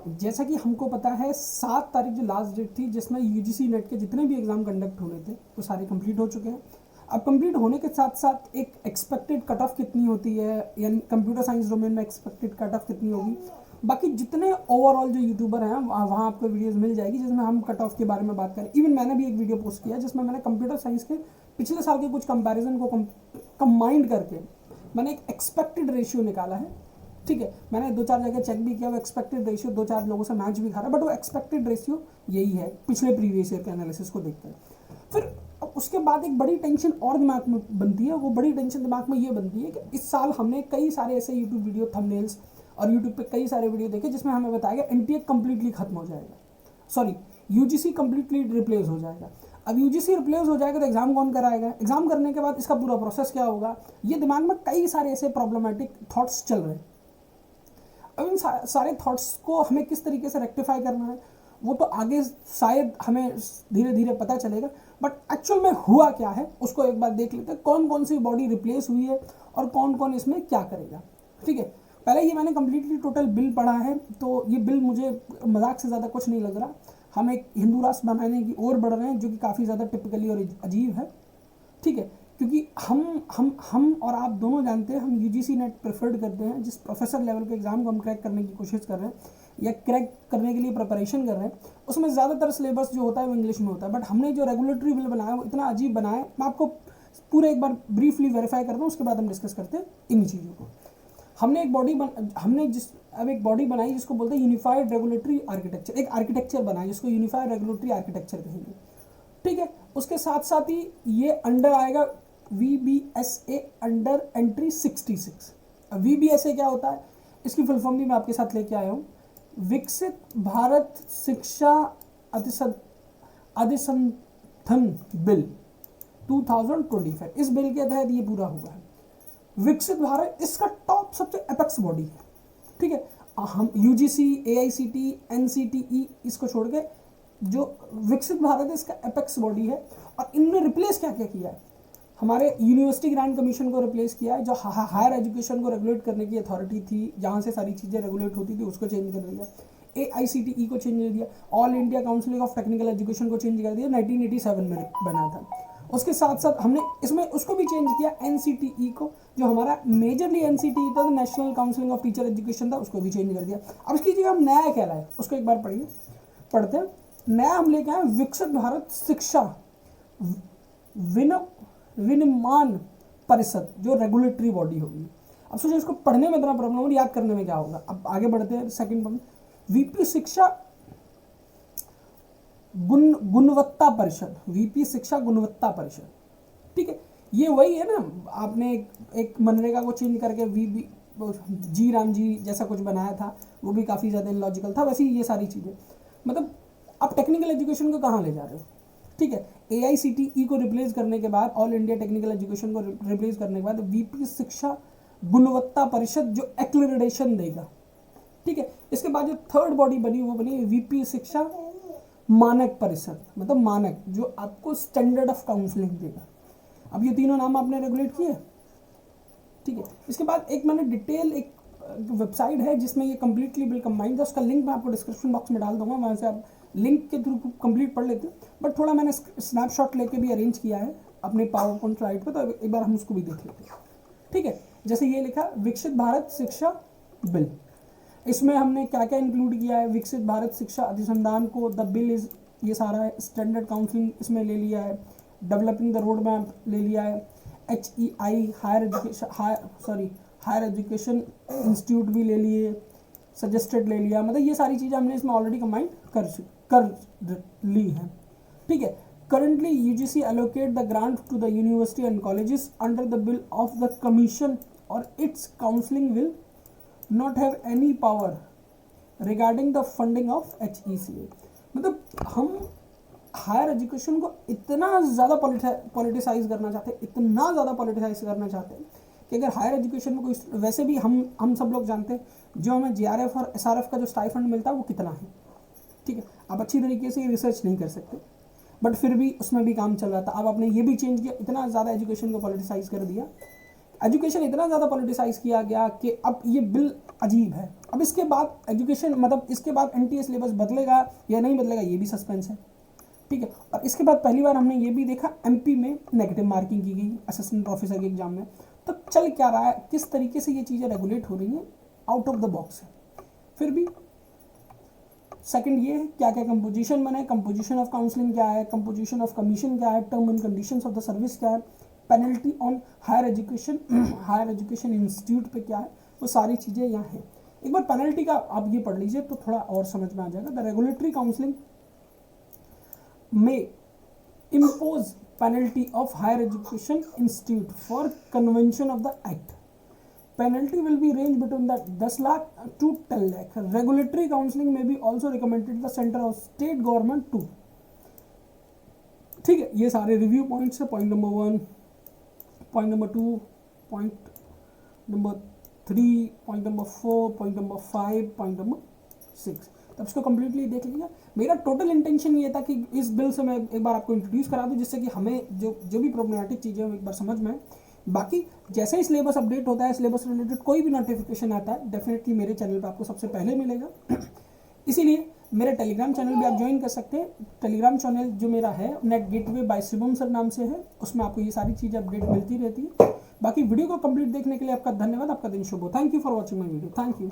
जैसा कि हमको पता है 7 तारीख जो लास्ट डेट थी जिसमें यूजीसी नेट के जितने भी एग्ज़ाम कंडक्ट होने थे वो सारे कंप्लीट हो चुके हैं। अब कंप्लीट होने के साथ साथ एक एक्सपेक्टेड कट ऑफ कितनी होती है, यानी कंप्यूटर साइंस डोमेन में एक्सपेक्टेड कट ऑफ कितनी होगी, बाकी जितने ओवरऑल जो यूट्यूबर हैं वहाँ आपको वीडियोस मिल जाएगी जिसमें हम कट ऑफ के बारे में बात करें। इवन मैंने भी एक वीडियो पोस्ट किया जिसमें मैंने कंप्यूटर साइंस के पिछले साल के कुछ कंपैरिजन को कंबाइंड करके मैंने एक एक्सपेक्टेड रेशियो निकाला है। ठीक है, मैंने 2-4 जगह चेक भी किया, वो एक्सपेक्टेड रेशियो 2-4 लोगों से मैच भी खा रहा है, बट वो एक्सपेक्टेड रेशियो यही है पिछले प्रीवियस ईयर के एनालिसिस को देखकर। फिर उसके बाद एक बड़ी टेंशन और दिमाग में बनती है, वो बड़ी टेंशन दिमाग में ये बनती है कि इस साल हमने कई सारे ऐसे यूट्यूब वीडियो थंबनेल्स और यूट्यूब पे कई सारे वीडियो देखे जिसमें हमें बताया गया एनटीए कंप्लीटली खत्म हो जाएगा, सॉरी यूजीसी कंप्लीटली रिप्लेस हो जाएगा। अब यूजीसी रिप्लेस हो जाएगा तो एग्जाम कौन कराएगा, एग्जाम करने के बाद इसका पूरा प्रोसेस क्या होगा, ये दिमाग में कई सारे ऐसे प्रॉब्लमेटिक थॉट्स चल रहे हैं। अब इन सारे थॉट्स को हमें किस तरीके से रेक्टिफाई करना है वो तो आगे शायद हमें धीरे धीरे पता चलेगा, बट एक्चुअल में हुआ क्या है उसको एक बार देख लेते हैं। कौन कौन सी बॉडी रिप्लेस हुई है और कौन कौन इसमें क्या करेगा। ठीक है, पहले ये मैंने कम्प्लीटली टोटल बिल पढ़ा है, तो ये बिल मुझे मजाक से ज़्यादा कुछ नहीं लग रहा। हम एक हिंदू राष्ट्र बनाने की ओर बढ़ रहे हैं जो कि काफ़ी ज़्यादा टिपिकली और अजीब है। ठीक है, क्योंकि हम और आप दोनों जानते हैं हम यूजीसी नेट प्रेफर्ड करते हैं, जिस प्रोफेसर लेवल के एग्जाम को हम क्रैक करने की कोशिश कर रहे हैं या क्रैक करने के लिए प्रिपरेशन कर रहे हैं, उसमें ज़्यादातर सिलेबस जो होता है वो इंग्लिश में होता है। बट हमने जो रेगुलेटरी बिल बनाया वो इतना अजीब बनाया है, मैं आपको पूरे एक बार ब्रीफली वेरीफाई करता हूँ, उसके बाद हम डिस्कस करते हैं इन चीज़ों को। हमने एक बॉडी बनाई जिसको बोलते हैं यूनिफाइड रेगुलेटरी आर्किटेक्चर, एक आर्किटेक्चर बनाया जिसको यूनिफाइड रेगुलेटरी आर्किटेक्चर कहेंगे। ठीक है, उसके साथ साथ ही ये अंडर आएगा VBSA अंडर एंट्री 66। अब VBSA क्या होता है, इसकी फुल फॉर्म भी मैं आपके साथ लेके आया हूँ, विकसित भारत शिक्षा अधिसंधन बिल 2025। इस बिल के तहत ये पूरा हुआ है। विकसित भारत इसका टॉप सबसे एपेक्स बॉडी है। ठीक है, हम यूजीसी, AICT, NCTE इसको छोड़ के जो विकसित भारत है इसका एपेक्स बॉडी है। और इनने रिप्लेस क्या क्या किया है, हमारे यूनिवर्सिटी ग्रांट कमीशन को रिप्लेस किया है, जो हायर एजुकेशन को रेगुलेट करने की अथॉरिटी थी, जहाँ से सारी चीज़ें रेगुलेट होती थी, उसको चेंज कर दिया। AICTE को चेंज कर दिया, all India council of technical education को चेंज कर दिया, 1987 में बना था। उसके साथ साथ हमने इसमें उसको भी चेंज किया, NCTE को, जो हमारा मेजरली NCTE था, national council of teacher education था, उसको भी चेंज कर दिया। अब इसकी जगह हम नया क्या लाए उसको एक बार पढ़ते हैं। नया हम लेके आए विकसित भारत शिक्षा विनिर्माण परिषद, जो रेगुलेटरी बॉडी होगी। अब सोचिए इसको पढ़ने में इतना प्रॉब्लम और याद करने में क्या होगा। अब आगे बढ़ते हैं सेकंड पॉइंट, VP शिक्षा गुणवत्ता परिषद, VP शिक्षा गुणवत्ता परिषद। ठीक है, ये वही है ना, आपने एक मनरेगा को चेंज करके जी राम जी जैसा कुछ बनाया था, वो भी काफ़ी ज़्यादा इलॉजिकल था। वैसे ये सारी चीज़ें मतलब आप टेक्निकल एजुकेशन को कहाँ ले जा रहे हो। ठीक है, AICTE को रिप्लेस करने के बाद, ऑल इंडिया टेक्निकल एजुकेशन को रिप्लेस करने के बाद VP शिक्षा गुणवत्ता परिषद जो एक्रेडिटेशन देगा। ठीक है, इसके बाद जो थर्ड बॉडी बनी वो बनी VP शिक्षा मानक परिषद, मतलब मानक जो आपको स्टैंडर्ड ऑफ काउंसलिंग देगा। अब ये तीनों नाम आपने रेगुलेट किए। ठीक है, इसके बाद एक मैंने डिटेल एक वेबसाइट है जिसमें ये कंप्लीटली बिल कंबाइंड है, उसका लिंक मैं आपको डिस्क्रिप्शन बॉक्स में डाल दूंगा, वहाँ से आप लिंक के थ्रू कंप्लीट पढ़ लेते हैं। बट थोड़ा मैंने स्नैपशॉट लेके भी अरेंज किया है अपने पावर पॉइंट स्लाइड पर, तो एक बार हम उसको भी देख लेते हैं। ठीक है, जैसे ये लिखा विकसित भारत शिक्षा बिल, इसमें हमने क्या क्या इंक्लूड किया है। विकसित भारत शिक्षा अधिसंधान को, द बिल इज, ये सारा है। स्टैंडर्ड काउंसलिंग इसमें ले लिया है, डेवलपिंग द रोड मैप ले लिया है, HEI हायर एजुकेशन इंस्टीट्यूट भी ले लिए, सजेस्टेड ले लिया, मतलब ये सारी चीज़ें हमने इसमें ऑलरेडी कंबाइन कर ली हैं। ठीक है, currently UGC allocate the grant to the university and colleges under the bill of the commission or its counseling will not have any power regarding the funding of HECA। मतलब हम higher education को इतना ज़्यादा politicise करना चाहते हैं, इतना ज़्यादा पॉलिटिसाइज करना चाहते हैं कि अगर हायर एजुकेशन में कोई, वैसे भी हम सब लोग जानते हैं जो हमें JRF और SRF का जो स्टाइफंड मिलता है वो कितना है। ठीक है, आप अच्छी तरीके से रिसर्च नहीं कर सकते, बट फिर भी उसमें भी काम चल रहा था। अब आपने ये भी चेंज किया, इतना ज़्यादा एजुकेशन को पॉलिटिसाइज कर दिया एजुकेशन इतना ज़्यादा पॉलिटिसाइज किया गया कि अब ये बिल अजीब है। अब इसके बाद एजुकेशन मतलब इसके बाद एनटीए सिलेबस बदलेगा या नहीं बदलेगा ये भी सस्पेंस है, ठीक है। और इसके बाद पहली बार हमने ये भी देखा एमपी में नेगेटिव मार्किंग की गई असिस्टेंट प्रोफेसर के एग्जाम में। तो चल क्या रहा है, किस तरीके से ये चीज़ें रेगुलेट हो रही हैं, आउट ऑफ द बॉक्स है। फिर भी सेकंड ये है क्या क्या कंपोजिशन बना है, कंपोजिशन ऑफ काउंसलिंग क्या है, कंपोजिशन ऑफ कमीशन क्या है, term and conditions of the service क्या है, penalty on higher education institute पे क्या है, वो सारी चीज़ें यहाँ हैं। एक बार पेनल्टी का आप ये पढ़ लीजिए तो थोड़ा और समझ में आ जाएगा। द रेगुलेटरी काउंसलिंग में impose penalty of higher education institute for convention of the act. Penalty will be range between the 10 lakh to 10 lakh. Regulatory counseling may be also recommended the center of state government too. ठीक है, ये सारे review points है। Point number 1, point number 2, point number 3, point number 4, point number 5, point number 6। तब इसको completely देख लीजिए। मेरा टोटल इंटेंशन ये था कि इस बिल से मैं एक बार आपको इंट्रोड्यूस करा दूं, जिससे कि हमें जो भी प्रॉब्लमेटिक चीज़ें हैं एक बार समझ में आए। बाकी जैसे ही सिलेबस अपडेट होता है, सिलेबस रिलेटेड कोई भी नोटिफिकेशन आता है, डेफिनेटली मेरे चैनल पे आपको सबसे पहले मिलेगा। इसीलिए मेरे टेलीग्राम चैनल भी आप ज्वाइन कर सकते हैं। टेलीग्राम चैनल जो मेरा है net gateway by Shivam sir नाम से है, उसमें आपको ये सारी चीज़ें अपडेट मिलती रहती है। बाकी वीडियो को कंप्लीट देखने के लिए आपका धन्यवाद। आपका दिन शुभ हो। Thank you for watching my video. Thank you.